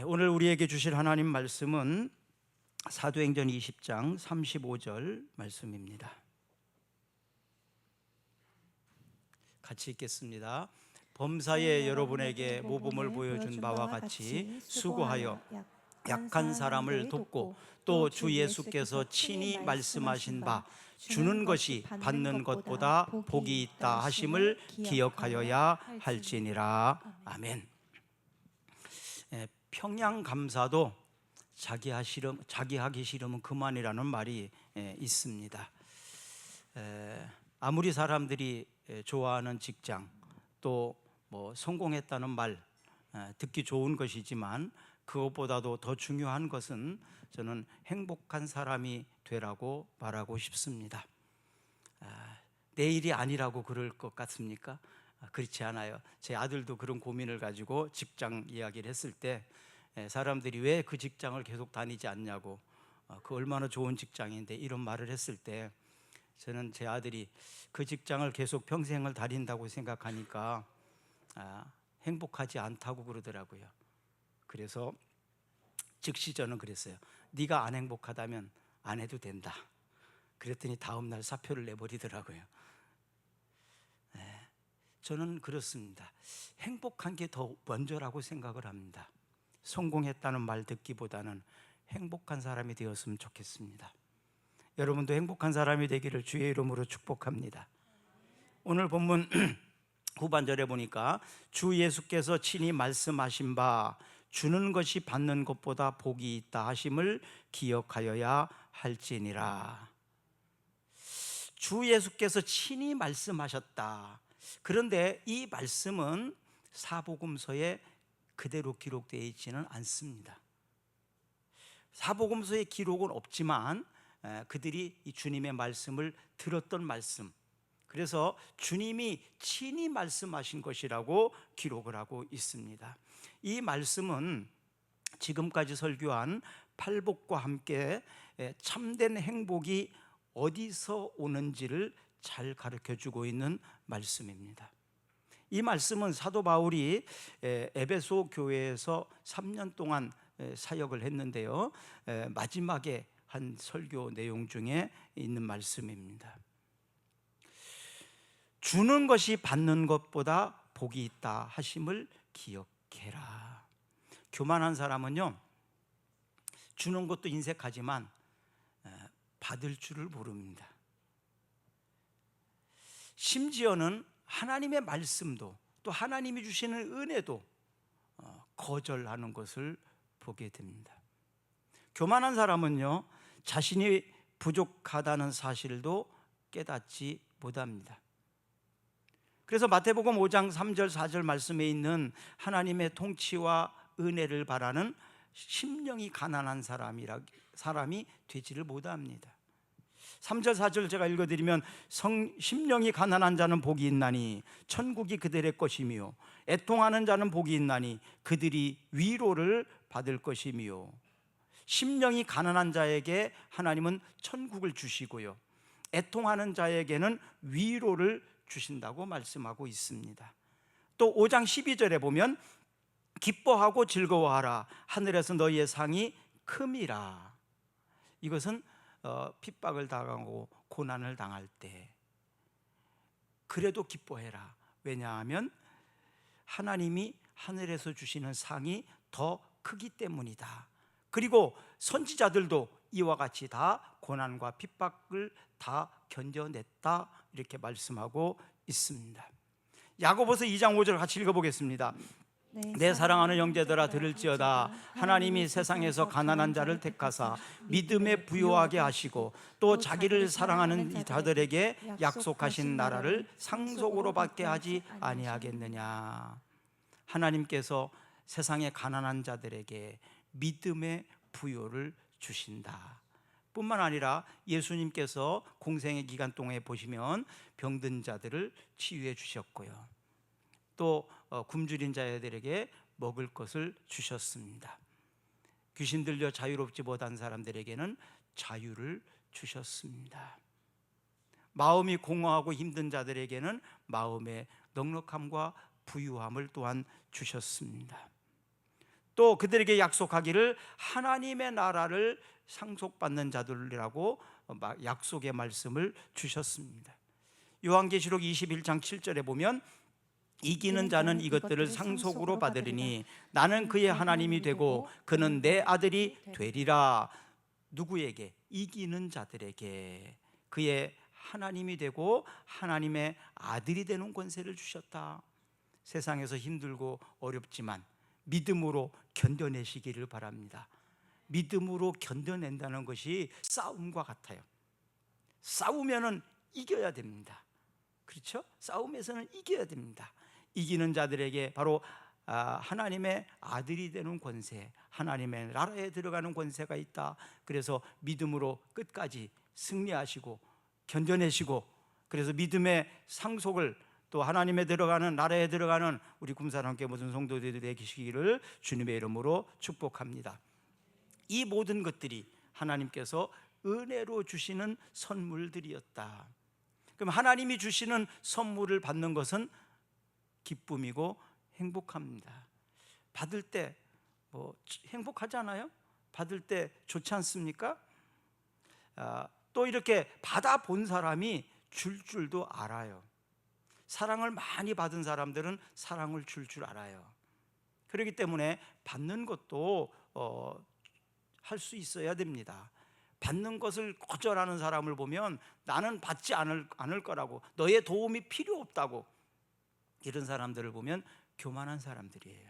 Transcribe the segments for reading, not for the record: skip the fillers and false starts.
오늘 우리에게 주실 하나님 말씀은 사도행전 20장 35절 말씀입니다. 같이 읽겠습니다. 범사에 여러분에게 모범을 보여준 바와 같이 수고하여 약한 사람을 돕고 또 주 예수께서 친히 말씀하신 바 주는 것이 받는 것보다 복이 있다 하심을 기억하여야 할지니라. 아멘. 평양 감사도 자기 하기 싫으면 그만이라는 말이 있습니다. 아무리 사람들이 좋아하는 직장 또 뭐 성공했다는 말 듣기 좋은 것이지만 그것보다도 더 중요한 것은 저는 행복한 사람이 되라고 말하고 싶습니다. 내일이 아니라고 그럴 것 같습니까? 그렇지 않아요. 제 아들도 그런 고민을 가지고 직장 이야기를 했을 때 사람들이 왜 그 직장을 계속 다니지 않냐고, 그 얼마나 좋은 직장인데 이런 말을 했을 때 저는 제 아들이 그 직장을 계속 평생을 다닌다고 생각하니까 행복하지 않다고 그러더라고요. 그래서 즉시 저는 그랬어요. 네가 안 행복하다면 안 해도 된다. 그랬더니 다음 날 사표를 내버리더라고요. 저는 그렇습니다. 행복한 게 더 먼저라고 생각을 합니다. 성공했다는 말 듣기보다는 행복한 사람이 되었으면 좋겠습니다. 여러분도 행복한 사람이 되기를 주의 이름으로 축복합니다. 오늘 본문 후반절에 보니까 주 예수께서 친히 말씀하신 바 주는 것이 받는 것보다 복이 있다 하심을 기억하여야 할지니라. 주 예수께서 친히 말씀하셨다. 그런데 이 말씀은 사복음서에 그대로 기록되어 있지는 않습니다. 사복음서에 기록은 없지만 그들이 이 주님의 말씀을 들었던 말씀, 그래서 주님이 친히 말씀하신 것이라고 기록을 하고 있습니다. 이 말씀은 지금까지 설교한 팔복과 함께 참된 행복이 어디서 오는지를 잘 가르쳐주고 있는 말씀입니다. 이 말씀은 사도 바울이 에베소 교회에서 3년 동안 사역을 했는데요, 마지막에 한 설교 내용 중에 있는 말씀입니다. 주는 것이 받는 것보다 복이 있다 하심을 기억해라. 교만한 사람은요, 주는 것도 인색하지만 받을 줄을 모릅니다. 심지어는 하나님의 말씀도 또 하나님이 주시는 은혜도 거절하는 것을 보게 됩니다. 교만한 사람은요, 자신이 부족하다는 사실도 깨닫지 못합니다. 그래서 마태복음 5장 3절 4절 말씀에 있는 하나님의 통치와 은혜를 바라는 심령이 가난한 사람이 되지를 못합니다. 3절 4절 제가 읽어드리면 심령이 가난한 자는 복이 있나니 천국이 그들의 것이며 애통하는 자는 복이 있나니 그들이 위로를 받을 것이며. 심령이 가난한 자에게 하나님은 천국을 주시고요, 애통하는 자에게는 위로를 주신다고 말씀하고 있습니다. 또 5장 12절에 보면 기뻐하고 즐거워하라 하늘에서 너희의 상이 큼이라. 이것은 핍박을 당하고 고난을 당할 때 그래도 기뻐해라. 왜냐하면 하나님이 하늘에서 주시는 상이 더 크기 때문이다. 그리고 선지자들도 이와 같이 다 고난과 핍박을 다 견뎌냈다, 이렇게 말씀하고 있습니다. 야고보서 2장 5절 같이 읽어보겠습니다. 내 사랑하는 형제들아 들을지어다. 하나님이 세상에서 가난한 자를 택하사 믿음에 부요하게 하시고 또 자기를 사랑하는 자들에게 약속하신 나라를 상속으로 받게 하지 아니하겠느냐. 하나님께서 세상의 가난한 자들에게 믿음의 부요를 주신다. 뿐만 아니라 예수님께서 공생의 기간 동안에 보시면 병든 자들을 치유해 주셨고요, 또 굶주린 자들에게 먹을 것을 주셨습니다. 귀신 들려 자유롭지 못한 사람들에게는 자유를 주셨습니다. 마음이 공허하고 힘든 자들에게는 마음의 넉넉함과 부유함을 또한 주셨습니다. 또 그들에게 약속하기를 하나님의 나라를 상속받는 자들이라고 약속의 말씀을 주셨습니다. 요한계시록 21장 7절에 보면 이기는 자는 이것들을 상속으로 받으리니 나는 그의 하나님이 되고 그는 내 아들이 되리라. 누구에게? 이기는 자들에게 그의 하나님이 되고 하나님의 아들이 되는 권세를 주셨다. 세상에서 힘들고 어렵지만 믿음으로 견뎌내시기를 바랍니다. 믿음으로 견뎌낸다는 것이 싸움과 같아요. 싸우면은 이겨야 됩니다. 그렇죠? 싸움에서는 이겨야 됩니다. 이기는 자들에게 바로 하나님의 아들이 되는 권세, 하나님의 나라에 들어가는 권세가 있다. 그래서 믿음으로 끝까지 승리하시고 견뎌내시고, 그래서 믿음의 상속을 또 하나님에 들어가는, 나라에 들어가는 우리 kum사랑교회 모든 성도들이 되시기를 주님의 이름으로 축복합니다. 이 모든 것들이 하나님께서 은혜로 주시는 선물들이었다. 그럼 하나님이 주시는 선물을 받는 것은 기쁨이고 행복합니다. 받을 때 행복하잖아요. 받을 때 좋지 않습니까? 또 이렇게 받아본 사람이 줄 줄도 알아요. 사랑을 많이 받은 사람들은 사랑을 줄 줄 알아요. 그렇기 때문에 받는 것도 할 수 있어야 됩니다. 받는 것을 거절하는 사람을 보면 나는 받지 않을 거라고, 너의 도움이 필요 없다고, 이런 사람들을 보면 교만한 사람들이에요.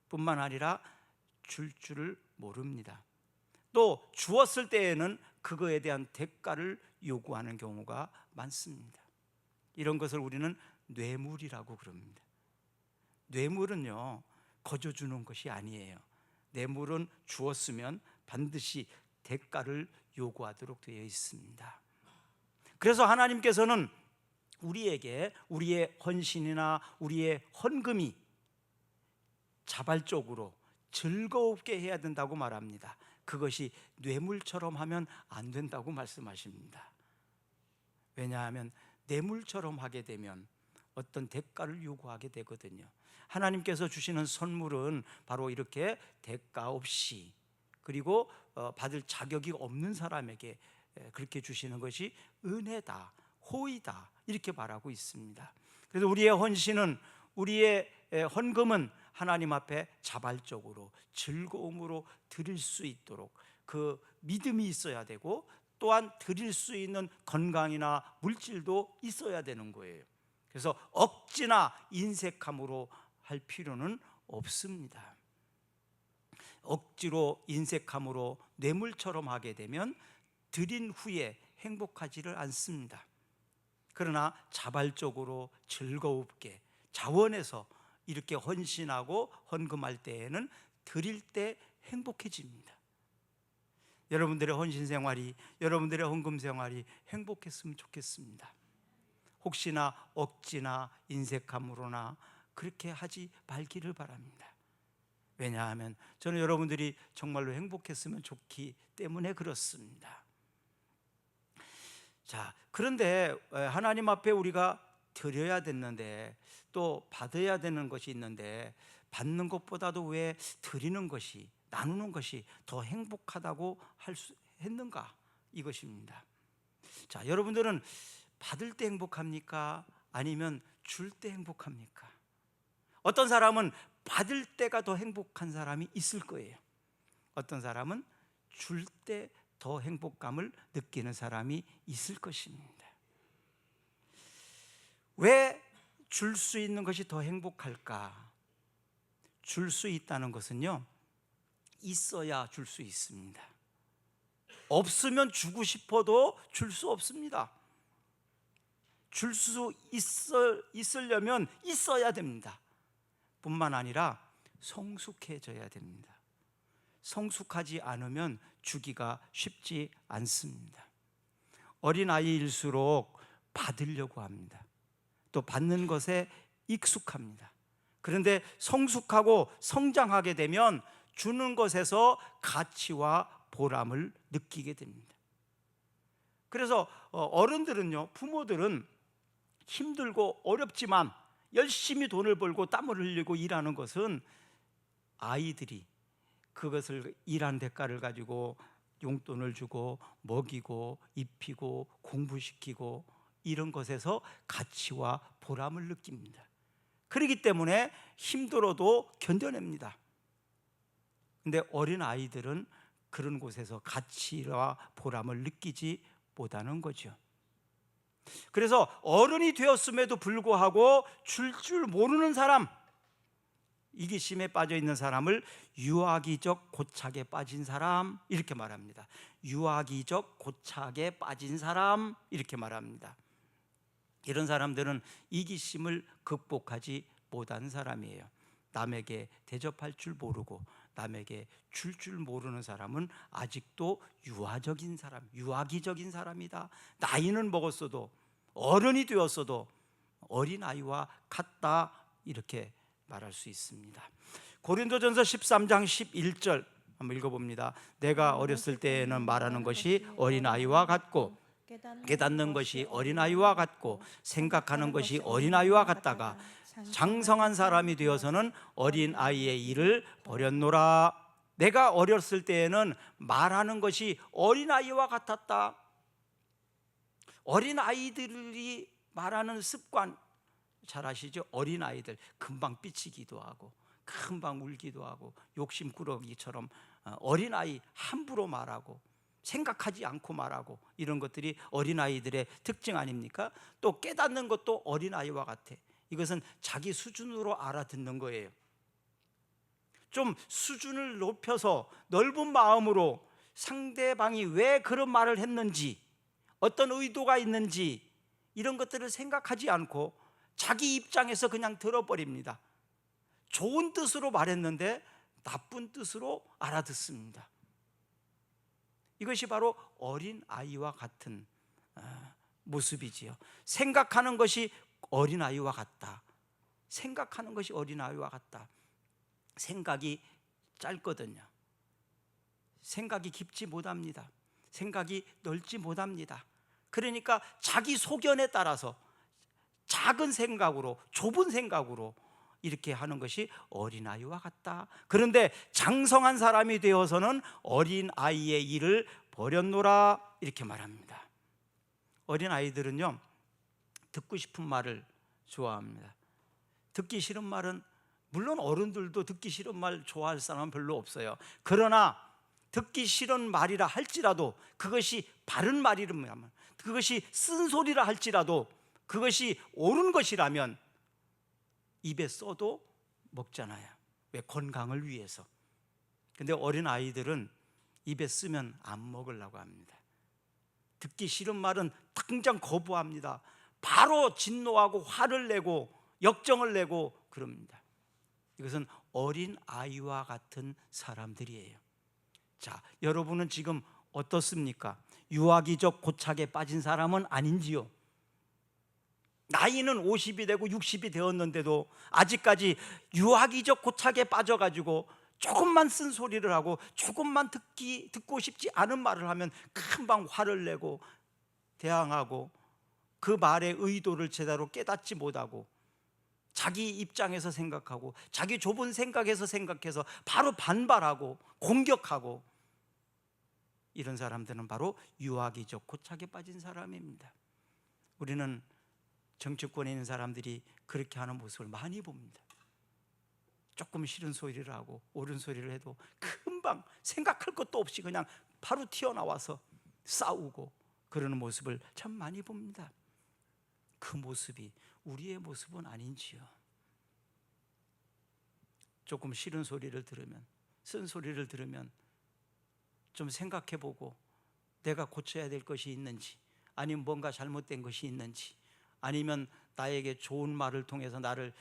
뿐만 아니라 줄 줄을 모릅니다. 또 주었을 때에는 그거에 대한 대가를 요구하는 경우가 많습니다. 이런 것을 우리는 뇌물이라고 그럽니다. 뇌물은요, 거저 주는 것이 아니에요. 뇌물은 주었으면 반드시 대가를 요구하도록 되어 있습니다. 그래서 하나님께서는 우리에게 우리의 헌신이나 우리의 헌금이 자발적으로 즐겁게 해야 된다고 말합니다. 그것이 뇌물처럼 하면 안 된다고 말씀하십니다. 왜냐하면 뇌물처럼 하게 되면 어떤 대가를 요구하게 되거든요. 하나님께서 주시는 선물은 바로 이렇게 대가 없이, 그리고 받을 자격이 없는 사람에게 그렇게 주시는 것이 은혜다, 호의다, 이렇게 말하고 있습니다. 그래서 우리의 헌신은, 우리의 헌금은 하나님 앞에 자발적으로 즐거움으로 드릴 수 있도록 그 믿음이 있어야 되고, 또한 드릴 수 있는 건강이나 물질도 있어야 되는 거예요. 그래서 억지나 인색함으로 할 필요는 없습니다. 억지로 인색함으로 뇌물처럼 하게 되면 드린 후에 행복하지를 않습니다. 그러나 자발적으로 즐겁게 자원해서 이렇게 헌신하고 헌금할 때에는 드릴 때 행복해집니다. 여러분들의 헌신 생활이, 여러분들의 헌금 생활이 행복했으면 좋겠습니다. 혹시나 억지나 인색함으로나 그렇게 하지 말기를 바랍니다. 왜냐하면 저는 여러분들이 정말로 행복했으면 좋기 때문에 그렇습니다. 자, 그런데 하나님 앞에 우리가 드려야 됐는데, 또 받아야 되는 것이 있는데, 받는 것보다도 왜 드리는 것이, 나누는 것이 더 행복하다고 했는가, 이것입니다. 자, 여러분들은 받을 때 행복합니까? 아니면 줄 때 행복합니까? 어떤 사람은 받을 때가 더 행복한 사람이 있을 거예요. 어떤 사람은 줄 때 더 행복감을 느끼는 사람이 있을 것입니다. 왜 줄 수 있는 것이 더 행복할까? 줄 수 있다는 것은요, 있어야 줄 수 있습니다. 없으면 주고 싶어도 줄 수 없습니다. 줄 수 있으려면 있어야 됩니다. 뿐만 아니라 성숙해져야 됩니다. 성숙하지 않으면 주기가 쉽지 않습니다. 어린아이일수록 받으려고 합니다. 또 받는 것에 익숙합니다. 그런데 성숙하고 성장하게 되면 주는 것에서 가치와 보람을 느끼게 됩니다. 그래서 어른들은요, 부모들은 힘들고 어렵지만 열심히 돈을 벌고 땀을 흘리고 일하는 것은 아이들이 그것을 일한 대가를 가지고 용돈을 주고 먹이고 입히고 공부시키고 이런 것에서 가치와 보람을 느낍니다. 그렇기 때문에 힘들어도 견뎌냅니다. 근데 어린 아이들은 그런 곳에서 가치와 보람을 느끼지 못하는 거죠. 그래서 어른이 되었음에도 불구하고 줄 모르는 사람, 이기심에 빠져 있는 사람을 유아기적 고착에 빠진 사람 이렇게 말합니다. 유아기적 고착에 빠진 사람 이렇게 말합니다. 이런 사람들은 이기심을 극복하지 못한 사람이에요. 남에게 대접할 줄 모르고 남에게 줄 모르는 사람은 아직도 유아적인 사람, 유아기적인 사람이다. 나이는 먹었어도 어른이 되었어도 어린아이와 같다 이렇게 말할 수 있습니다. 고린도전서 13장 11절 한번 읽어봅니다. 내가 어렸을 때에는 말하는 것이 어린아이와 같고 깨닫는 것이 어린아이와 같고 생각하는 것이 어린아이와 같다가 장성한 사람이 되어서는 어린아이의 일을 버렸노라. 내가 어렸을 때에는 말하는 것이 어린아이와 같았다. 어린아이들이 말하는 습관 잘 아시죠? 어린아이들 금방 삐치기도 하고 금방 울기도 하고 욕심꾸러기처럼 어린아이 함부로 말하고 생각하지 않고 말하고 이런 것들이 어린아이들의 특징 아닙니까? 또 깨닫는 것도 어린아이와 같아. 이것은 자기 수준으로 알아듣는 거예요. 좀 수준을 높여서 넓은 마음으로 상대방이 왜 그런 말을 했는지 어떤 의도가 있는지 이런 것들을 생각하지 않고 자기 입장에서 그냥 들어버립니다. 좋은 뜻으로 말했는데 나쁜 뜻으로 알아듣습니다. 이것이 바로 어린아이와 같은 모습이지요. 생각하는 것이 어린아이와 같다. 생각하는 것이 어린아이와 같다. 생각이 짧거든요. 생각이 깊지 못합니다. 생각이 넓지 못합니다. 그러니까 자기 소견에 따라서 작은 생각으로 좁은 생각으로 이렇게 하는 것이 어린아이와 같다. 그런데 장성한 사람이 되어서는 어린아이의 일을 버렸노라 이렇게 말합니다. 어린아이들은요 듣고 싶은 말을 좋아합니다. 듣기 싫은 말은 물론 어른들도 듣기 싫은 말 좋아할 사람은 별로 없어요. 그러나 듣기 싫은 말이라 할지라도 그것이 바른 말이라면 그것이 쓴소리라 할지라도 그것이 옳은 것이라면 입에 써도 먹잖아요. 왜? 건강을 위해서. 근데 어린아이들은 입에 쓰면 안 먹으려고 합니다. 듣기 싫은 말은 당장 거부합니다. 바로 진노하고 화를 내고 역정을 내고 그럽니다. 이것은 어린아이와 같은 사람들이에요. 자, 여러분은 지금 어떻습니까? 유아기적 고착에 빠진 사람은 아닌지요? 나이는 50이 되고 60이 되었는데도 아직까지 유아기적 고착에 빠져가지고 조금만 쓴소리를 하고 조금만 듣고 싶지 않은 말을 하면 금방 화를 내고 대항하고 그 말의 의도를 제대로 깨닫지 못하고 자기 입장에서 생각하고 자기 좁은 생각에서 생각해서 바로 반발하고 공격하고 이런 사람들은 바로 유아기적 고착에 빠진 사람입니다. 우리는 정치권에 있는 사람들이 그렇게 하는 모습을 많이 봅니다. 조금 싫은 소리를 하고 옳은 소리를 해도 금방 생각할 것도 없이 그냥 바로 튀어나와서 싸우고 그러는 모습을 참 많이 봅니다. 그 모습이 우리의 모습은 아닌지요? 조금 싫은 소리를 들으면, 쓴 소리를 들으면 좀 생각해보고 내가 고쳐야 될 것이 있는지, 아니면 뭔가 잘못된 것이 있는지, 아니면 나에게 좋은 말을 통해서 나를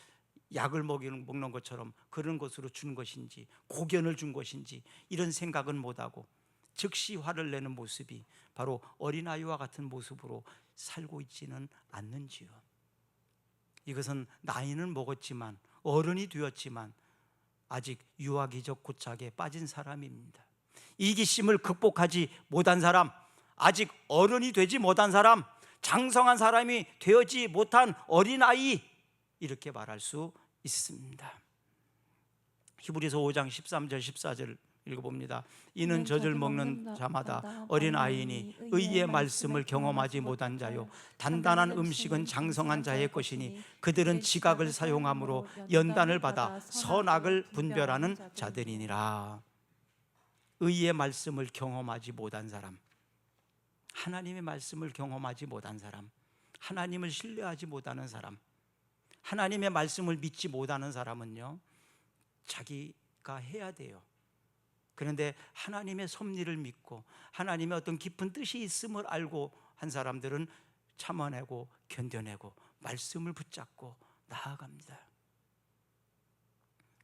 약을 먹는 것처럼 그런 것으로 준 것인지, 고견을 준 것인지 이런 생각은 못하고 즉시 화를 내는 모습이 바로 어린아이와 같은 모습으로 살고 있지는 않는지요? 이것은 나이는 먹었지만 어른이 되었지만 아직 유아기적 고착에 빠진 사람입니다. 이기심을 극복하지 못한 사람, 아직 어른이 되지 못한 사람, 장성한 사람이 되지 못한 어린아이, 이렇게 말할 수 있습니다. 히브리서 5장 13절 14절 읽어봅니다. 이는 젖을 먹는 자마다 어린아이니 의의 말씀을 경험하지 못한 자요 단단한 음식은 장성한 자의 것이니 그들은 지각을 사용함으로 연단을 받아 선악을 분별하는 자들이니라. 의의 말씀을 경험하지 못한 사람, 하나님의 말씀을 경험하지 못한 사람, 하나님을 신뢰하지 못하는 사람, 하나님의 말씀을 믿지 못하는 사람은요, 자기가 해야 돼요. 그런데 하나님의 섭리를 믿고 하나님의 어떤 깊은 뜻이 있음을 알고 한 사람들은 참아내고 견뎌내고 말씀을 붙잡고 나아갑니다.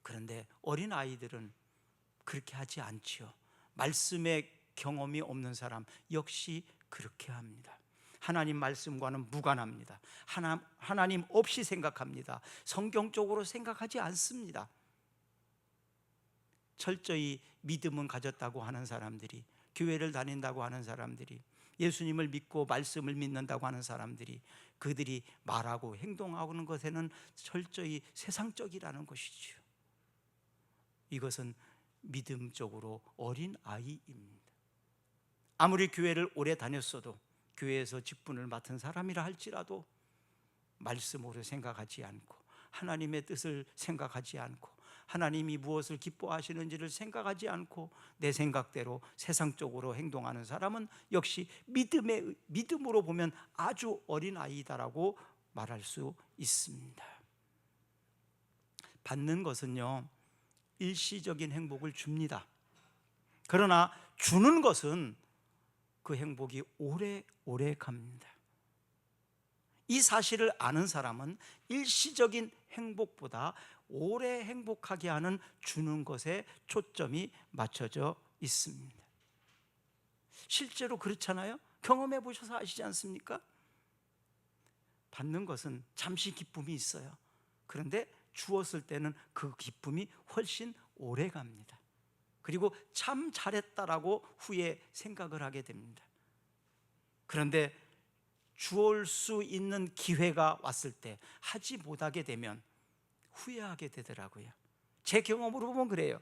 그런데 어린아이들은 그렇게 하지 않지요. 말씀의 경험이 없는 사람 역시 그렇게 합니다. 하나님 말씀과는 무관합니다. 하나님 없이 생각합니다. 성경적으로 생각하지 않습니다. 철저히 믿음은 가졌다고 하는 사람들이, 교회를 다닌다고 하는 사람들이, 예수님을 믿고 말씀을 믿는다고 하는 사람들이, 그들이 말하고 행동하는 것에는 철저히 세상적이라는 것이지요. 이것은 믿음적으로 어린 아이입니다. 아무리 교회를 오래 다녔어도, 교회에서 직분을 맡은 사람이라 할지라도 말씀으로 생각하지 않고 하나님의 뜻을 생각하지 않고 하나님이 무엇을 기뻐하시는지를 생각하지 않고 내 생각대로 세상적으로 행동하는 사람은 역시 믿음으로 보면 아주 어린 아이다라고 말할 수 있습니다. 받는 것은요, 일시적인 행복을 줍니다. 그러나 주는 것은 그 행복이 오래오래 갑니다. 이 사실을 아는 사람은 일시적인 행복보다 오래 행복하게 하는 주는 것에 초점이 맞춰져 있습니다. 실제로 그렇잖아요. 경험해 보셔서 아시지 않습니까? 받는 것은 잠시 기쁨이 있어요. 그런데 주었을 때는 그 기쁨이 훨씬 오래 갑니다. 그리고 참 잘했다라고 후에 생각을 하게 됩니다. 그런데 주올 수 있는 기회가 왔을 때 하지 못하게 되면 후회하게 되더라고요. 제 경험으로 보면 그래요.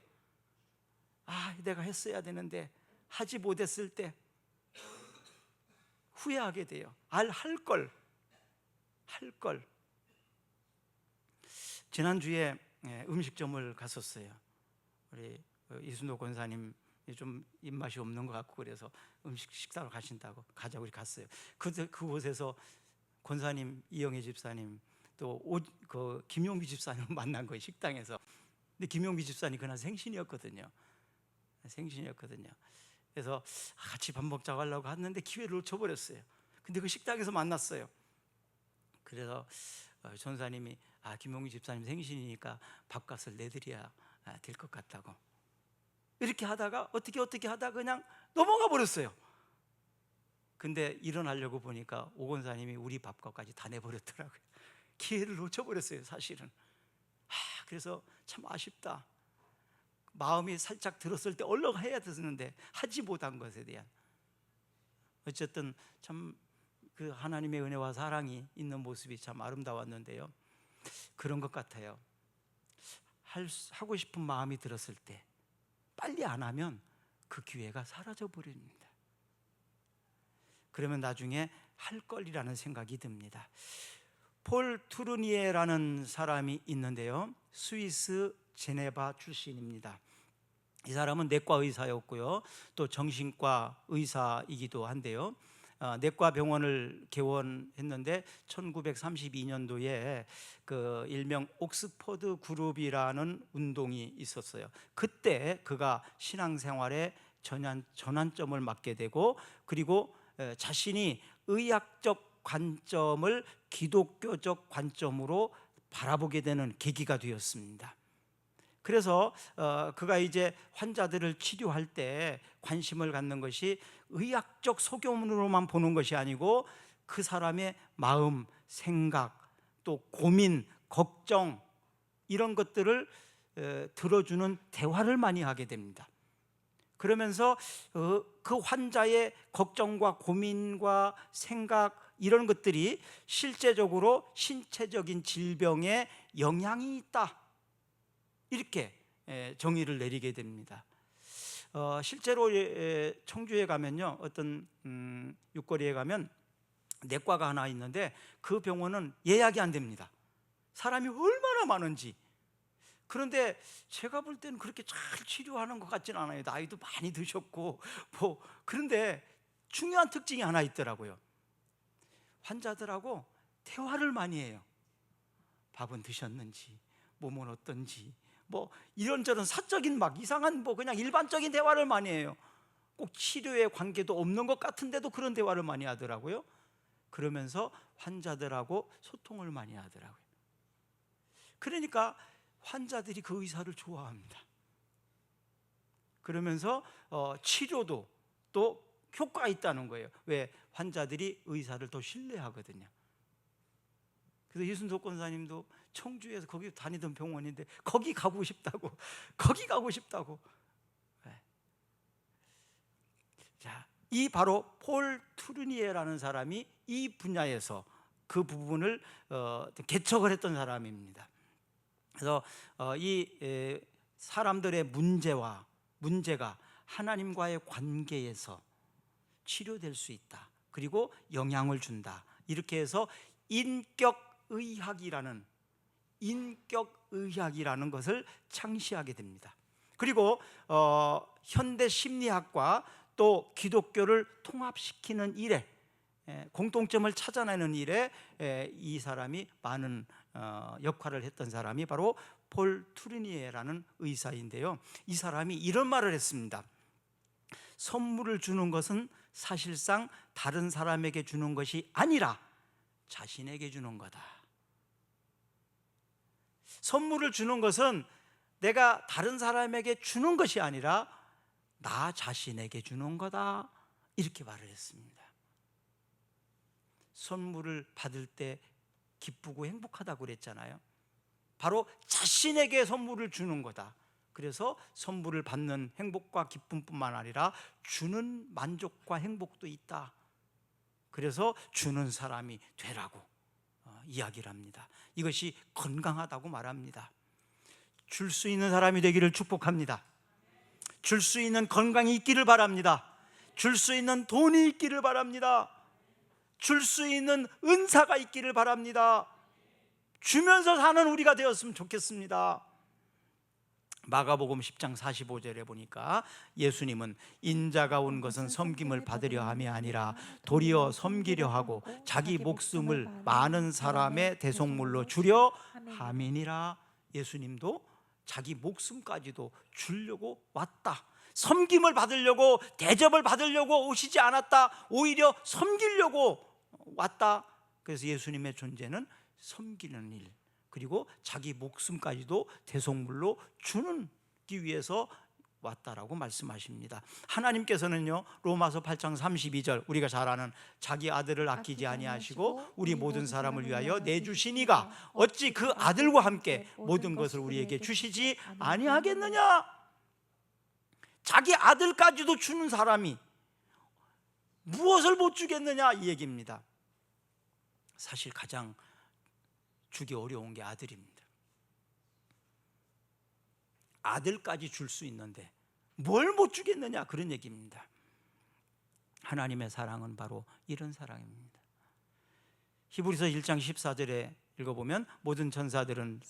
내가 했어야 되는데 하지 못했을 때 후회하게 돼요. 할 걸. 지난주에 음식점을 갔었어요. 우리 이순도 권사님 좀 입맛이 없는 것 같고 그래서 식사로 가신다고 가자고 갔어요. 그곳에서 권사님, 이영애 집사님, 또 김용비 집사님을 만난 거예요, 식당에서. 근데 김용비 집사님 그날 생신이었거든요. 그래서 같이 밥 먹자고 하려고 갔는데 기회를 놓쳐버렸어요. 근데 그 식당에서 만났어요. 그래서 전사님이 김용비 집사님 생신이니까 밥값을 내드려야 될 것 같다고. 이렇게 하다가 어떻게 하다가 그냥 넘어가 버렸어요. 근데 일어나려고 보니까 오 권사님이 우리 밥값까지 다 내버렸더라고요. 기회를 놓쳐버렸어요, 사실은. 그래서 참 아쉽다. 마음이 살짝 들었을 때 얼른 해야 됐는데 하지 못한 것에 대한, 어쨌든 참 그 하나님의 은혜와 사랑이 있는 모습이 참 아름다웠는데요, 그런 것 같아요. 하고 싶은 마음이 들었을 때 빨리 안 하면 그 기회가 사라져 버립니다. 그러면 나중에 할 걸이라는 생각이 듭니다. 폴 투르니에라는 사람이 있는데요, 스위스 제네바 출신입니다. 이 사람은 내과 의사였고요, 또 정신과 의사이기도 한데요, 내과 병원을 개원했는데 1932년도에 그 일명 옥스퍼드 그룹이라는 운동이 있었어요. 그때 그가 신앙생활에 전환점을 맞게 되고, 그리고 자신이 의학적 관점을 기독교적 관점으로 바라보게 되는 계기가 되었습니다. 그래서 그가 이제 환자들을 치료할 때 관심을 갖는 것이 의학적 소견으로만 보는 것이 아니고 그 사람의 마음, 생각, 또 고민, 걱정, 이런 것들을 들어주는 대화를 많이 하게 됩니다. 그러면서 그 환자의 걱정과 고민과 생각, 이런 것들이 실제적으로 신체적인 질병에 영향이 있다, 이렇게 정의를 내리게 됩니다. 실제로 청주에 가면요, 어떤 육거리에 가면 내과가 하나 있는데 그 병원은 예약이 안 됩니다. 사람이 얼마나 많은지. 그런데 제가 볼 때는 그렇게 잘 치료하는 것 같지는 않아요. 나이도 많이 드셨고 그런데 중요한 특징이 하나 있더라고요. 환자들하고 대화를 많이 해요. 밥은 드셨는지, 몸은 어떤지, 이런저런 사적인 이상한 그냥 일반적인 대화를 많이 해요. 꼭 치료에 관계도 없는 것 같은데도 그런 대화를 많이 하더라고요. 그러면서 환자들하고 소통을 많이 하더라고요. 그러니까 환자들이 그 의사를 좋아합니다. 그러면서 치료도 또 효과가 있다는 거예요. 왜? 환자들이 의사를 더 신뢰하거든요. 그래서 이순석 권사님도 청주에서 거기 다니던 병원인데 거기 가고 싶다고 거기 가고 싶다고. 자, 이 바로 폴 투르니에라는 사람이 이 분야에서 그 부분을 개척을 했던 사람입니다. 그래서 이 사람들의 문제가 하나님과의 관계에서 치료될 수 있다. 그리고 영향을 준다. 이렇게 해서 인격의학이라는 것을 창시하게 됩니다. 그리고 현대 심리학과 또 기독교를 통합시키는 일에, 공통점을 찾아내는 일에 이 사람이 많은 역할을 했던 사람이 바로 폴 투르니에라는 의사인데요. 이 사람이 이런 말을 했습니다. 선물을 주는 것은 사실상 다른 사람에게 주는 것이 아니라 자신에게 주는 거다. 선물을 주는 것은 내가 다른 사람에게 주는 것이 아니라 나 자신에게 주는 거다. 이렇게 말을 했습니다. 선물을 받을 때 기쁘고 행복하다고 그랬잖아요. 바로 자신에게 선물을 주는 거다. 그래서 선물을 받는 행복과 기쁨뿐만 아니라 주는 만족과 행복도 있다. 그래서 주는 사람이 되라고 이야기를 합니다. 이것이 건강하다고 말합니다. 줄 수 있는 사람이 되기를 축복합니다. 줄 수 있는 건강이 있기를 바랍니다. 줄 수 있는 돈이 있기를 바랍니다. 줄 수 있는 은사가 있기를 바랍니다. 주면서 사는 우리가 되었으면 좋겠습니다. 마가복음 10장 45절에 보니까 예수님은 인자가 온 것은 섬김을 받으려 함이 아니라 도리어 섬기려 하고 자기 목숨을 많은 사람의 대속물로 주려 함이니라. 예수님도 자기 목숨까지도 주려고 왔다. 섬김을 받으려고, 대접을 받으려고 오시지 않았다. 오히려 섬기려고 왔다. 그래서 예수님의 존재는 섬기는 일, 그리고 자기 목숨까지도 대속물로 주기 위해서 왔다라고 말씀하십니다. 하나님께서는요, 로마서 8장 32절 우리가 잘 아는 자기 아들을 아끼지 아니하시고 우리 모든 사람을 위하여 내주시니가 어찌 그 아들과 함께 모든 것을 우리에게 주시지 아니하겠느냐. 자기 아들까지도 주는 사람이 무엇을 못 주겠느냐 이 얘기입니다. 사실 가장 주기 어려운 게 아들입니다. 아들까지 줄 수 있는데 뭘 못 주겠느냐 그런 얘기입니다. 하나님의 사랑은 바로 이런 사랑입니다. 히브리서 1장 14절에 읽어보면 모든 천사들은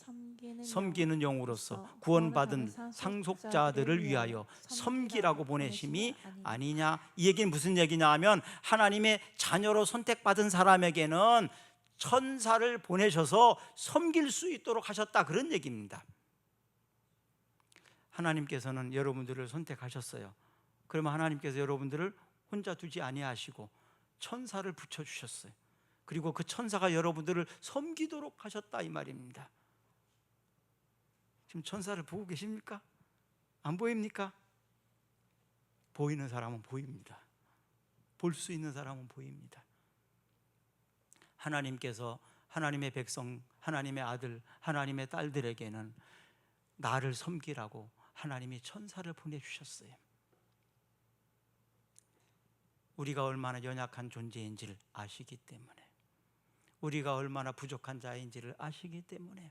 섬기는 영으로서 구원받은 상속자들을 위하여 섬기라고 보내심이 아니냐. 이 얘기는 무슨 얘기냐 하면 하나님의 자녀로 선택받은 사람에게는 천사를 보내셔서 섬길 수 있도록 하셨다, 그런 얘기입니다. 하나님께서는 여러분들을 선택하셨어요. 그러면 하나님께서 여러분들을 혼자 두지 아니하시고 천사를 붙여주셨어요. 그리고 그 천사가 여러분들을 섬기도록 하셨다 이 말입니다. 지금 천사를 보고 계십니까? 안 보입니까? 보이는 사람은 보입니다. 볼 수 있는 사람은 보입니다. 하나님께서 하나님의 백성, 하나님의 아들, 하나님의 딸들에게는 나를 섬기라고 하나님이 천사를 보내주셨어요. 우리가 얼마나 연약한 존재인지를 아시기 때문에, 우리가 얼마나 부족한 자인지를 아시기 때문에,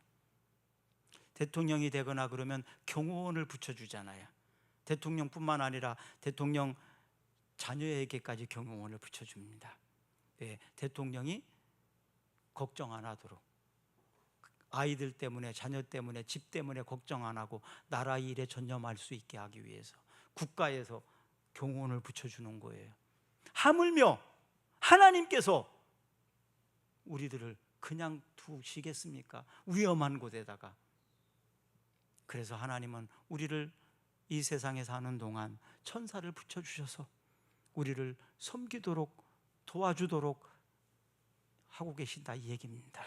대통령이 되거나 그러면 경호원을 붙여주잖아요. 대통령뿐만 아니라 대통령 자녀에게까지 경호원을 붙여줍니다. 예, 대통령이 걱정 안 하도록, 아이들 때문에, 자녀 때문에, 집 때문에 걱정 안 하고 나라 일에 전념할 수 있게 하기 위해서 국가에서 경호원을 붙여주는 거예요. 하물며 하나님께서 우리들을 그냥 두시겠습니까? 위험한 곳에다가. 그래서 하나님은 우리를 이 세상에 사는 동안 천사를 붙여주셔서 우리를 섬기도록, 도와주도록 하고 계신다, 이 얘기입니다.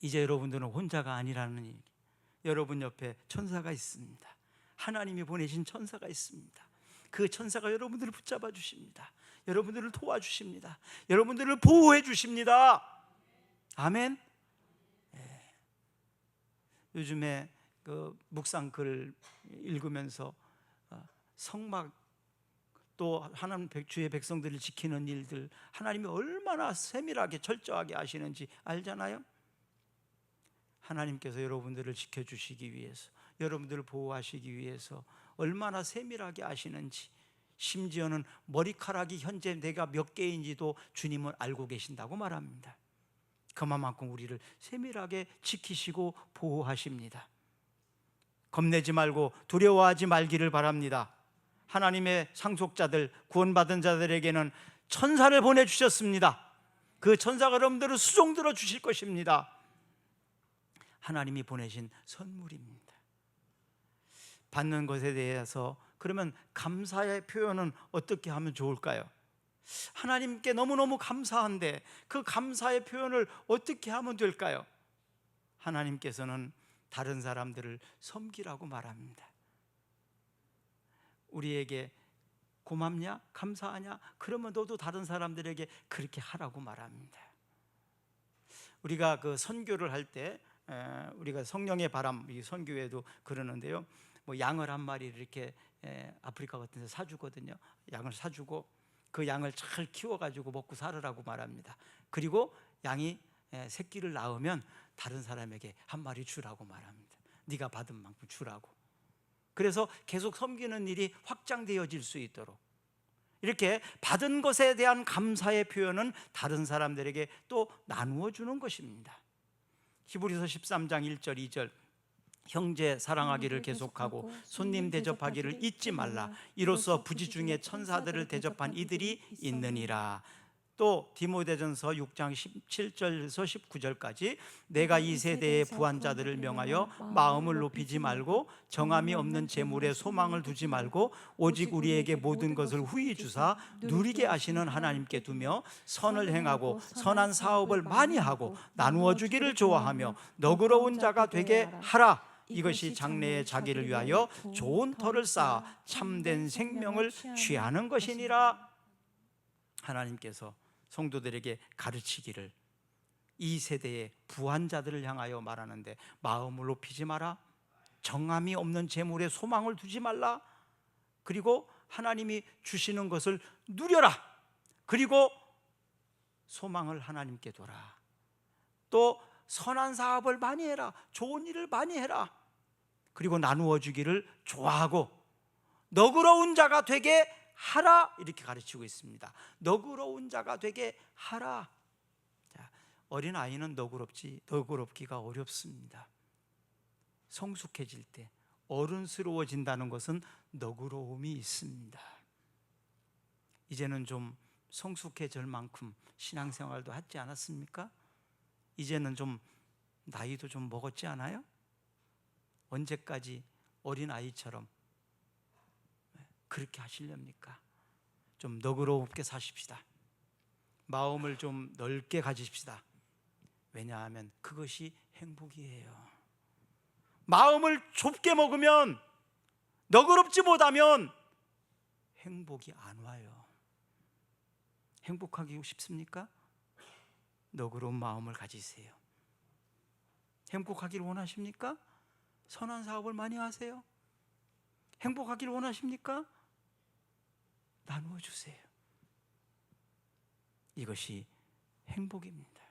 이제 여러분들은 혼자가 아니라는 얘기. 여러분 옆에 천사가 있습니다. 하나님이 보내신 천사가 있습니다. 그 천사가 여러분들을 붙잡아 주십니다. 여러분들을 도와주십니다. 여러분들을 보호해 주십니다. 아멘. 예. 요즘에 그 묵상글 읽으면서 성막, 또 하나님 주의 백성들을 지키는 일들, 하나님이 얼마나 세밀하게 철저하게 아시는지 알잖아요. 하나님께서 여러분들을 지켜주시기 위해서, 여러분들을 보호하시기 위해서 얼마나 세밀하게 아시는지, 심지어는 머리카락이 현재 내가 몇 개인지도 주님은 알고 계신다고 말합니다. 그만큼 우리를 세밀하게 지키시고 보호하십니다. 겁내지 말고 두려워하지 말기를 바랍니다. 하나님의 상속자들, 구원받은 자들에게는 천사를 보내주셨습니다. 그 천사가 여러분들을 수종들어 주실 것입니다. 하나님이 보내신 선물입니다. 받는 것에 대해서 그러면 감사의 표현은 어떻게 하면 좋을까요? 하나님께 너무너무 감사한데 그 감사의 표현을 어떻게 하면 될까요? 하나님께서는 다른 사람들을 섬기라고 말합니다. 우리에게 고맙냐? 감사하냐? 그러면 너도 다른 사람들에게 그렇게 하라고 말합니다. 우리가 그 선교를 할 때 우리가 성령의 바람, 이 선교회도 그러는데요, 뭐 양을 한 마리를 이렇게 아프리카 같은 데 사주거든요. 양을 사주고 그 양을 잘 키워가지고 먹고 살으라고 말합니다. 그리고 양이 새끼를 낳으면 다른 사람에게 한 마리 주라고 말합니다. 네가 받은 만큼 주라고. 그래서 계속 섬기는 일이 확장되어질 수 있도록 이렇게 받은 것에 대한 감사의 표현은 다른 사람들에게 또 나누어 주는 것입니다. 히브리서 13장 1절 2절, 형제 사랑하기를 계속하고 손님 대접하기를 잊지 말라. 이로써 부지 중에 천사들을 대접한 이들이 있느니라. 또 디모데전서 6장 17절에서 19절까지 내가 이 세대의 부한 자들을 명하여 마음을 높이지 말고 정함이 없는 재물에 소망을 두지 말고 오직 우리에게 모든 것을 후히 주사 누리게 하시는 하나님께 두며 선을 행하고 선한 사업을 많이 하고 나누어 주기를 좋아하며 너그러운 자가 되게 하라. 이것이 장래의 자기를 위하여 좋은 터를 쌓아 참된 생명을 취하는 것이니라. 하나님께서 성도들에게 가르치기를, 이 세대의 부한 자들을 향하여 말하는데 마음을 높이지 마라, 정함이 없는 재물에 소망을 두지 말라, 그리고 하나님이 주시는 것을 누려라, 그리고 소망을 하나님께 둬라, 또 선한 사업을 많이 해라, 좋은 일을 많이 해라, 그리고 나누어 주기를 좋아하고 너그러운 자가 되게 하라, 이렇게 가르치고 있습니다. 너그러운 자가 되게 하라. 자, 어린아이는 너그럽기가 어렵습니다. 성숙해질 때, 어른스러워진다는 것은 너그러움이 있습니다. 이제는 좀 성숙해질 만큼 신앙생활도 하지 않았습니까? 이제는 좀 나이도 좀 먹었지 않아요? 언제까지 어린아이처럼 그렇게 하시렵니까? 좀 너그럽게 사십시다. 마음을 좀 넓게 가지십시다. 왜냐하면 그것이 행복이에요. 마음을 좁게 먹으면, 너그럽지 못하면 행복이 안 와요. 행복하기 쉽습니까? 너그러운 마음을 가지세요. 행복하기를 원하십니까? 선한 사업을 많이 하세요. 행복하기를 원하십니까? 나누어 주세요. 이것이 행복입니다.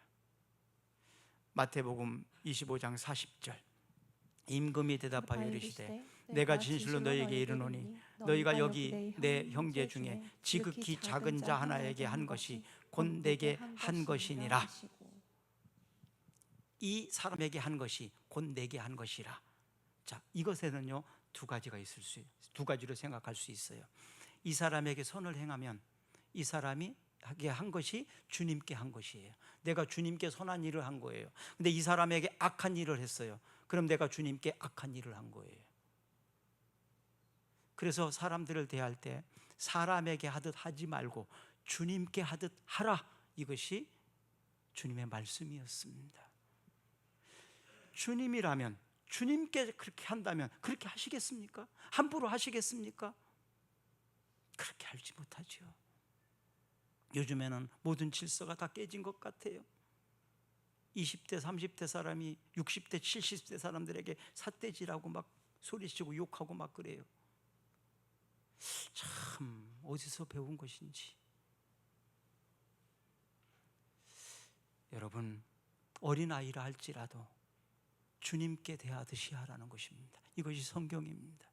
마태복음 25장 40절. 임금이 대답하여 이르시되 내가 진실로 너희에게 이르노니 너희가 여기 내 형제 중에 지극히 작은 자 하나에게 한 것이 곧 내게 한 것이니라. 이 사람에게 한 것이 곧 내게 한 것이라. 자, 이것에는요 두 가지가 있을 수, 두 가지로 생각할 수 있어요. 이 사람에게 선을 행하면 이 사람이 하게 한 것이 주님께 한 것이에요. 내가 주님께 선한 일을 한 거예요. 근데 이 사람에게 악한 일을 했어요. 그럼 내가 주님께 악한 일을 한 거예요. 그래서 사람들을 대할 때 사람에게 하듯 하지 말고 주님께 하듯 하라. 이것이 주님의 말씀이었습니다. 주님이라면, 주님께 그렇게 한다면 그렇게 하시겠습니까? 함부로 하시겠습니까? 그렇게 알지 못하죠. 요즘에는 모든 질서가 다 깨진 것 같아요. 20대 30대 사람이 60대 70대 사람들에게 삿대질하고 막 소리치고 욕하고 막 그래요. 참 어디서 배운 것인지. 여러분, 어린아이라 할지라도 주님께 대하듯이 하라는 것입니다. 이것이 성경입니다.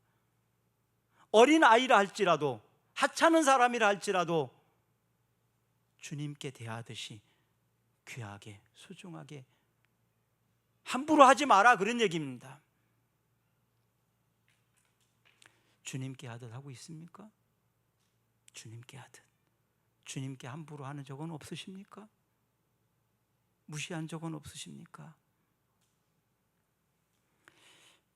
어린아이라 할지라도, 하찮은 사람이라 할지라도 주님께 대하듯이 귀하게, 소중하게, 함부로 하지 마라, 그런 얘기입니다. 주님께 하듯 하고 있습니까? 주님께 하듯. 주님께 함부로 하는 적은 없으십니까? 무시한 적은 없으십니까?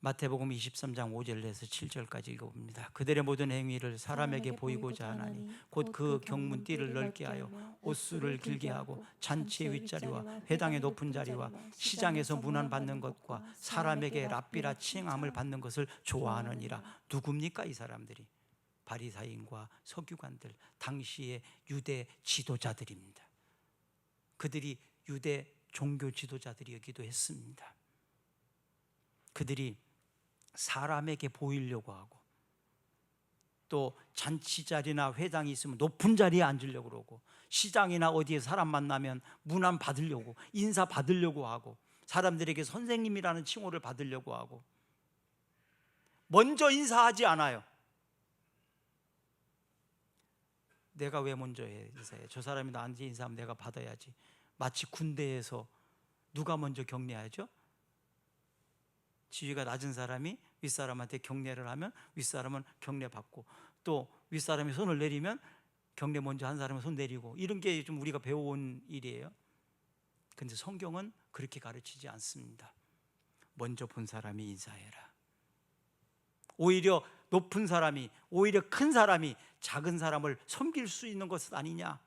마태복음 23장 5절에서 7절까지 읽어봅니다. 그들의 모든 행위를 사람에게 보이고자 하나니 곧 그 경문띠를 넓게 하여 옷수를 길게 하고 잔치의 윗자리와 회당의 높은 자리와 시장에서 문안 받는 것과 사람에게 랍비라 칭함을 받는 것을 좋아하느니라. 누굽니까 이 사람들이? 바리사인과 서기관들, 당시의 유대 지도자들입니다. 그들이 유대 종교 지도자들이기도 했습니다. 그들이 사람에게 보이려고 하고 또 잔치 자리나 회당이 있으면 높은 자리에 앉으려고 그러고 시장이나 어디에 사람 만나면 문안 받으려고, 인사 받으려고 하고 사람들에게 선생님이라는 칭호를 받으려고 하고 먼저 인사하지 않아요. 내가 왜 먼저 인사해? 저 사람이 나한테 인사하면 내가 받아야지. 마치 군대에서 누가 먼저 격려하죠? 지위가 낮은 사람이 윗사람한테 격려를 하면 윗사람은 격려받고, 또 윗사람이 손을 내리면 격려 먼저 한 사람은 손 내리고, 이런 게 좀 우리가 배워온 일이에요. 그런데 성경은 그렇게 가르치지 않습니다. 먼저 본 사람이 인사해라. 오히려 높은 사람이, 오히려 큰 사람이 작은 사람을 섬길 수 있는 것은 아니냐.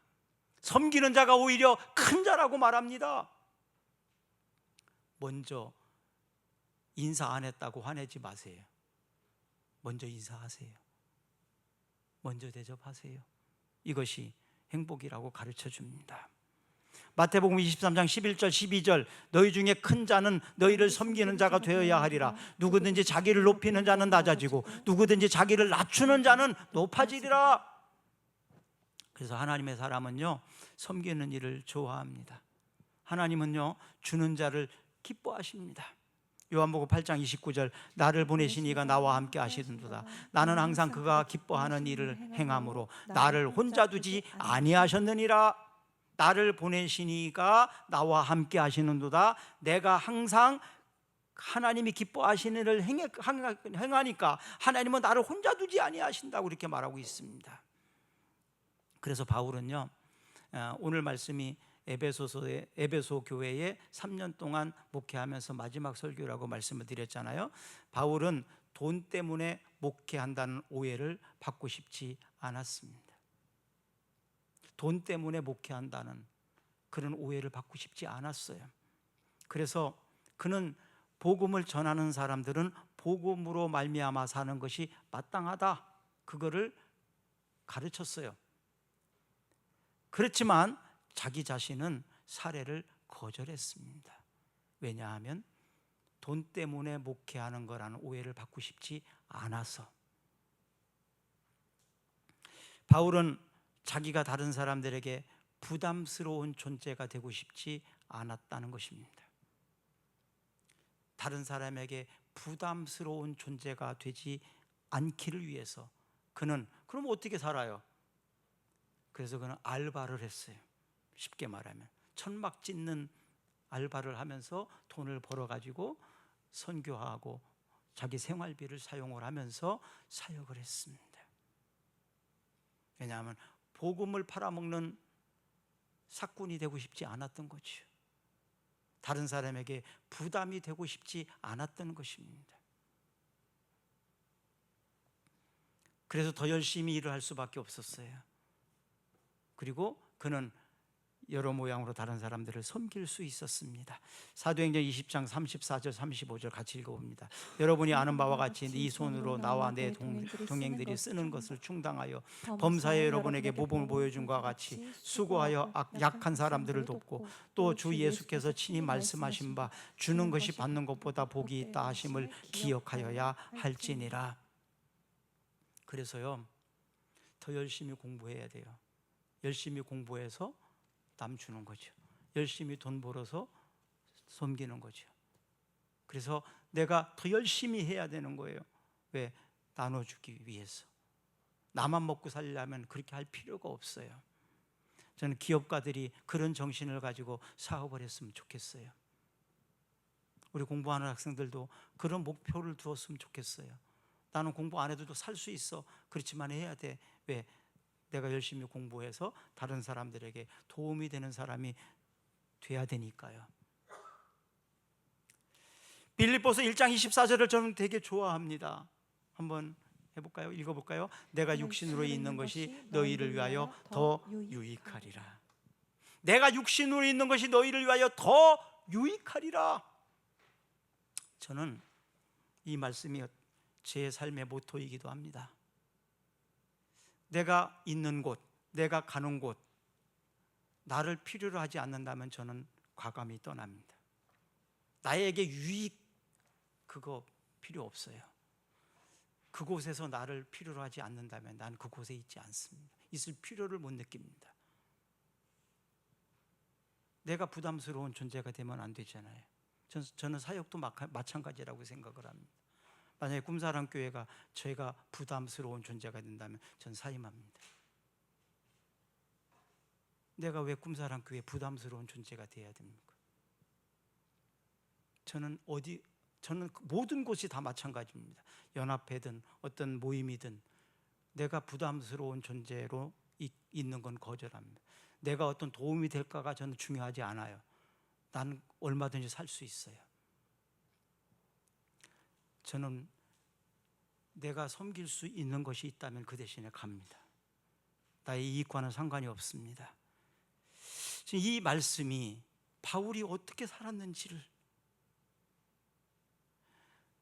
섬기는 자가 오히려 큰 자라고 말합니다. 먼저 인사 안 했다고 화내지 마세요. 먼저 인사하세요. 먼저 대접하세요. 이것이 행복이라고 가르쳐 줍니다. 마태복음 23장 11절 12절 너희 중에 큰 자는 너희를 섬기는 자가 되어야 하리라. 누구든지 자기를 높이는 자는 낮아지고 누구든지 자기를 낮추는 자는 높아지리라. 그래서 하나님의 사람은요, 섬기는 일을 좋아합니다. 하나님은요, 주는 자를 기뻐하십니다. 요한복음 8장 29절 나를 보내신 이가 나와 함께 하시는도다. 나는 항상 그가 기뻐하는 일을 행함으로 나를 혼자 두지 아니하셨느니라. 나를 보내신 이가 나와 함께 하시는도다. 내가 항상 하나님이 기뻐하시는 일을 행하니까 하나님은 나를 혼자 두지 아니하신다고 이렇게 말하고 있습니다. 그래서 바울은요, 오늘 말씀이 에베소 교회에 3년 동안 목회하면서 마지막 설교라고 말씀을 드렸잖아요. 바울은 돈 때문에 목회한다는 오해를 받고 싶지 않았습니다. 돈 때문에 목회한다는 그런 오해를 받고 싶지 않았어요. 그래서 그는 복음을 전하는 사람들은 복음으로 말미암아 사는 것이 마땅하다, 그거를 가르쳤어요. 그렇지만 자기 자신은 사례를 거절했습니다. 왜냐하면 돈 때문에 목회하는 거라는 오해를 받고 싶지 않아서. 바울은 자기가 다른 사람들에게 부담스러운 존재가 되고 싶지 않았다는 것입니다. 다른 사람에게 부담스러운 존재가 되지 않기를 위해서 그는 그럼 어떻게 살아요? 그래서 그는 알바를 했어요. 쉽게 말하면 천막 짓는 알바를 하면서 돈을 벌어가지고 선교하고 자기 생활비를 사용을 하면서 사역을 했습니다. 왜냐하면 복음을 팔아먹는 사꾼이 되고 싶지 않았던 거죠. 다른 사람에게 부담이 되고 싶지 않았던 것입니다. 그래서 더 열심히 일을 할 수밖에 없었어요. 그리고 그는 여러 모양으로 다른 사람들을 섬길 수 있었습니다. 사도행전 20장 34절 35절 같이 읽어봅니다. 여러분이 아는 바와 같이 네 손으로 나와 내 동행들이 쓰는 것을 충당하여 범사에 여러분에게 모범을 보여준 것과 같이 수고하여 약한 사람들을 돕고 또 주 예수께서 친히 말씀하신 바 주는 것이 받는 것보다 복이 있다 하심을 기억하여야 할지니라. 그래서요, 더 열심히 공부해야 돼요. 열심히 공부해서 남 주는 거죠. 열심히 돈 벌어서 섬기는 거죠. 그래서 내가 더 열심히 해야 되는 거예요. 왜? 나눠주기 위해서. 나만 먹고 살려면 그렇게 할 필요가 없어요. 저는 기업가들이 그런 정신을 가지고 사업을 했으면 좋겠어요. 우리 공부하는 학생들도 그런 목표를 두었으면 좋겠어요. 나는 공부 안 해도 살 수 있어. 그렇지만 해야 돼. 왜? 내가 열심히 공부해서 다른 사람들에게 도움이 되는 사람이 돼야 되니까요. 빌립보서 1장 24절을 저는 되게 좋아합니다. 한번 해볼까요? 읽어볼까요? 내가 육신으로 있는 것이 너희를 위하여 더 유익하리라. 내가 육신으로 있는 것이 너희를 위하여 더 유익하리라. 저는 이 말씀이 제 삶의 모토이기도 합니다. 내가 있는 곳, 내가 가는 곳, 나를 필요로 하지 않는다면 저는 과감히 떠납니다. 나에게 유익, 그거 필요 없어요. 그곳에서 나를 필요로 하지 않는다면 난 그곳에 있지 않습니다. 있을 필요를 못 느낍니다. 내가 부담스러운 존재가 되면 안 되잖아요. 저는 사역도 마찬가지라고 생각을 합니다. 만약에 꿈사랑교회가 저희가 부담스러운 존재가 된다면 전 사임합니다. 내가 왜 꿈사랑교회 부담스러운 존재가 되어야 됩니까? 저는 모든 곳이 다 마찬가지입니다. 연합회든 어떤 모임이든 내가 부담스러운 존재로 있는 건 거절합니다. 내가 어떤 도움이 될까가 저는 중요하지 않아요. 나는 얼마든지 살 수 있어요. 저는 내가 섬길 수 있는 것이 있다면 그 대신에 갑니다. 나의 이익과는 상관이 없습니다. 이 말씀이 바울이 어떻게 살았는지를,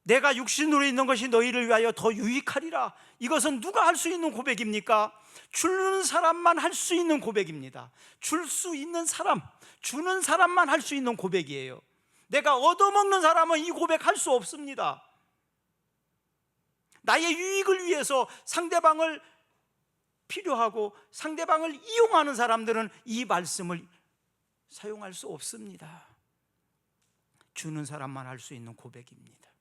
내가 육신으로 있는 것이 너희를 위하여 더 유익하리라, 이것은 누가 할 수 있는 고백입니까? 주는 사람만 할 수 있는 고백입니다. 줄 수 있는 사람, 주는 사람만 할 수 있는 고백이에요. 내가 얻어먹는 사람은 이 고백할 수 없습니다. 나의 유익을 위해서 상대방을 필요하고 상대방을 이용하는 사람들은 이 말씀을 사용할 수 없습니다. 주는 사람만 할 수 있는 고백입니다.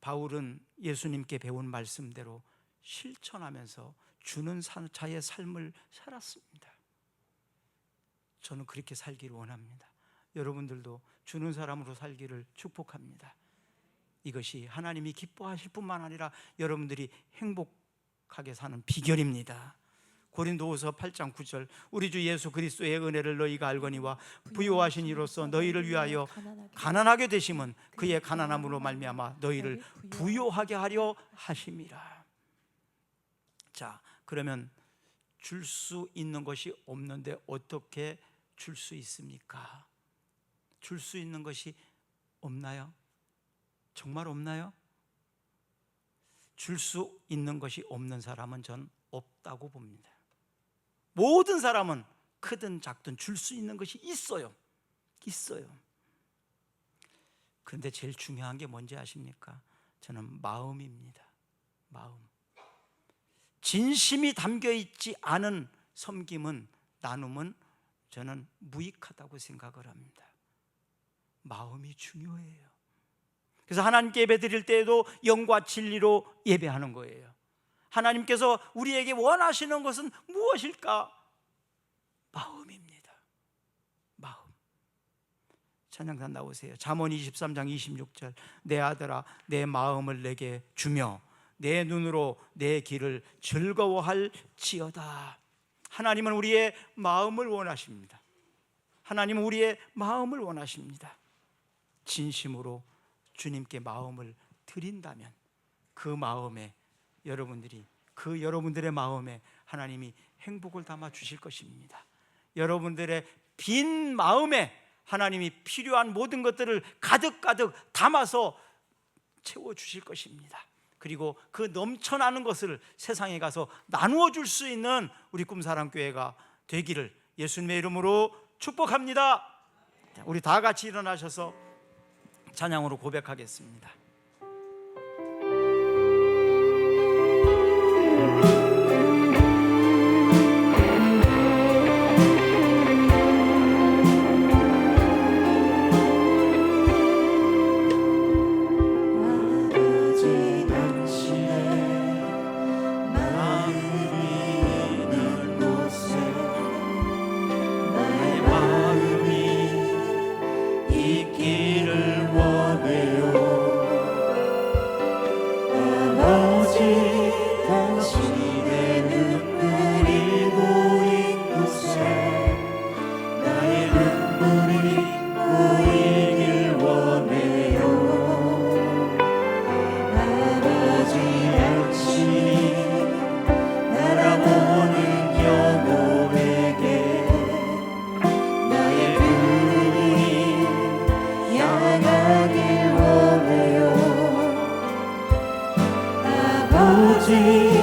바울은 예수님께 배운 말씀대로 실천하면서 주는 자의 삶을 살았습니다. 저는 그렇게 살기를 원합니다. 여러분들도 주는 사람으로 살기를 축복합니다. 이것이 하나님이 기뻐하실 뿐만 아니라 여러분들이 행복하게 사는 비결입니다. 고린도후서 8장 9절, 우리 주 예수 그리스도의 은혜를 너희가 알거니와 부요하신 이로써 너희를 위하여 가난하게 되심은 그의 가난함으로 말미암아 너희를 부요하게 하려 하심이라. 자, 그러면 줄 수 있는 것이 없는데 어떻게 줄 수 있습니까? 줄 수 있는 것이 없나요? 정말 없나요? 줄 수 있는 것이 없는 사람은 전 없다고 봅니다. 모든 사람은 크든 작든 줄 수 있는 것이 있어요. 그런데 제일 중요한 게 뭔지 아십니까? 저는 마음입니다. 마음. 진심이 담겨있지 않은 섬김은, 나눔은 저는 무익하다고 생각을 합니다. 마음이 중요해요. 그래서 하나님께 예배 드릴 때에도 영과 진리로 예배하는 거예요. 하나님께서 우리에게 원하시는 것은 무엇일까? 마음입니다. 마음. 찬양단 나오세요. 잠언 23장 26절. 내 아들아 내 마음을 내게 주며 내 눈으로 내 길을 즐거워할지어다. 하나님은 우리의 마음을 원하십니다. 하나님은 우리의 마음을 원하십니다. 진심으로 주님께 마음을 드린다면 그 마음에 여러분들의 마음에 하나님이 행복을 담아 주실 것입니다. 여러분들의 빈 마음에 하나님이 필요한 모든 것들을 가득가득 담아서 채워 주실 것입니다. 그리고 그 넘쳐나는 것을 세상에 가서 나누어 줄 수 있는 우리 꿈사랑교회가 되기를 예수님의 이름으로 축복합니다. 우리 다 같이 일어나셔서 찬양으로 고백하겠습니다. 아버지